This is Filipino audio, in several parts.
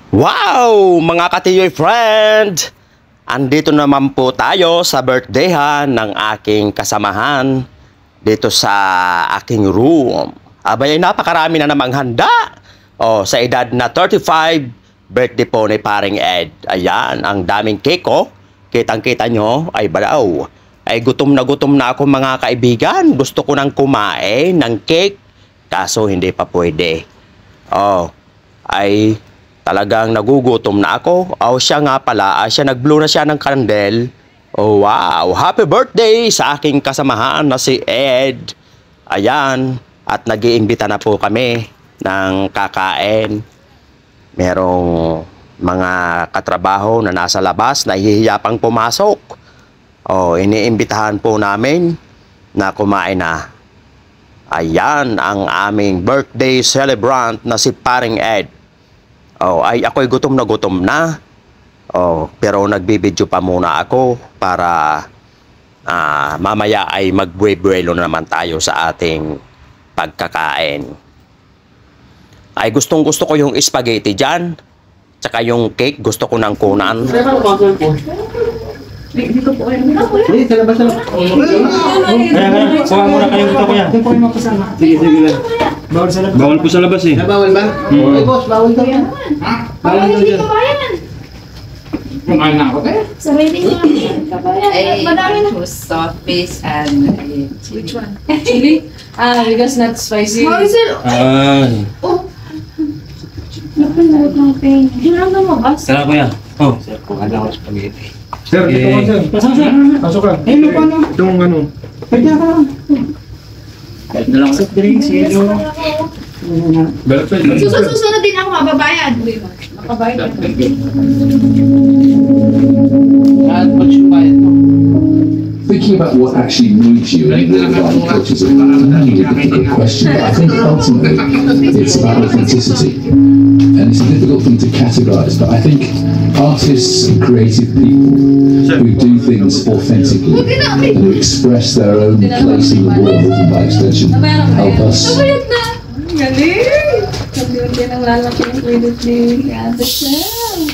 Wow! Mga katiyoy friend! Andito naman po tayo sa birthdayhan ng aking kasamahan dito sa aking room. Abay, napakarami na namang handa. Sa edad na 35, birthday po ni Paring Ed. Ayan, ang daming cake oh. Kitang-kita nyo, ay balaw. Ay gutom na ako mga kaibigan. Gusto ko nang kumain ng cake. Kaso hindi pa pwede. Ay talagang nagugutom na ako. Siya nga pala, siya nag-blow na siya ng candle. Wow! Happy birthday sa aking kasamahan na si Ed. Ayan, at nag-iimbita na po kami ng kakain. Merong mga katrabaho na nasa labas, nahihiya pang pumasok. Iniimbitahan po namin na kumain na. Ayan ang aming birthday celebrant na si Paring Ed. Ay ako'y gutom na. Pero nagbibideo pa muna ako para mamaya ay magbuwe-buwelo naman tayo sa ating pagkakain. Ay gustong-gusto ko yung spaghetti dyan. Tsaka yung cake, gusto ko ng kunan. Hindi ko po kayo. Hindi, sa labas na. Kaya, kuha muna kayong dito kuya. Hindi po kayo makasama. Sige, lang. Bawal sa labas. Bawal po sa labas eh. Bawal ba? Okay, boss, bawal daw yan. Bawal hindi kabayan. Kumain na ako tayo. Sarili mo kabayan. Madami na. Soft fish and Which one? Chili? Because not spicy. Maricel. Ay. Napanood ng pain. Hindi lang lumabas. Tara kuya. Sir, kuha na ako spaghetti. Sir, dito ka sir. Pasok sir. Pasok ka. Eh, may paano? Itong ano. Pwede ka. Kahit na lang. Soft drinks, yelo. Susunod din ako mababayad. Makabayad ako. Kahit po siya bayad mo. Thinking about what actually moves you in your life, which is a really difficult question, but I think ultimately it's about authenticity. And it's a difficult thing to categorize, but I think artists and creative people who do things authentically and who express their own place in the world, and by extension help us. Kabayad na. Galing! Hindi nang lalaki yung credit ni Ate Shell.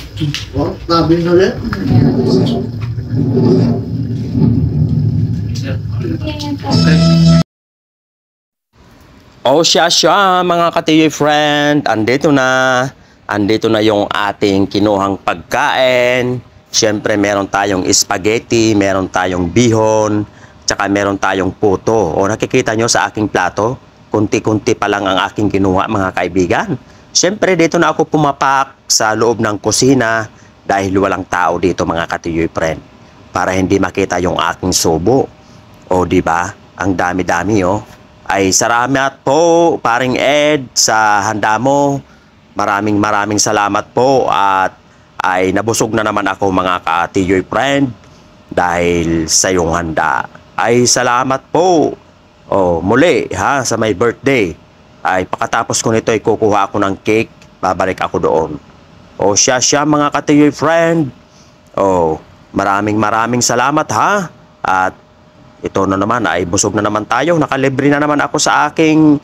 Oh, sabi na ulit. Siya mga katiyoy friend, andito na yung ating kinuhang pagkain. Siyempre meron tayong spaghetti, meron tayong bihon, tsaka meron tayong puto. Nakikita nyo sa aking plato, kunti-kunti pa lang ang aking kinuha mga kaibigan. Siyempre dito na ako pumapak sa loob ng kusina dahil walang tao dito mga katiyoy friend, para hindi makita yung aking subo. Di ba? Ang dami-dami Ay salamat po Paring Ed sa handa mo. Maraming salamat po at ay nabusog na naman ako mga ka-tiyoy friend dahil sa iyong handa. Ay salamat po. Muli sa my birthday. Ay pagkatapos ko nito ay kukuha ako ng cake, babalik ako doon. Siya mga ka-tiyoy friend. Maraming salamat at ito na naman ay busog na naman tayo. Nakalibre na naman ako sa aking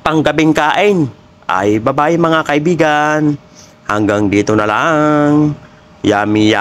panggabing kain. Ay bye-bye mga kaibigan. Hanggang dito na lang. Yummy.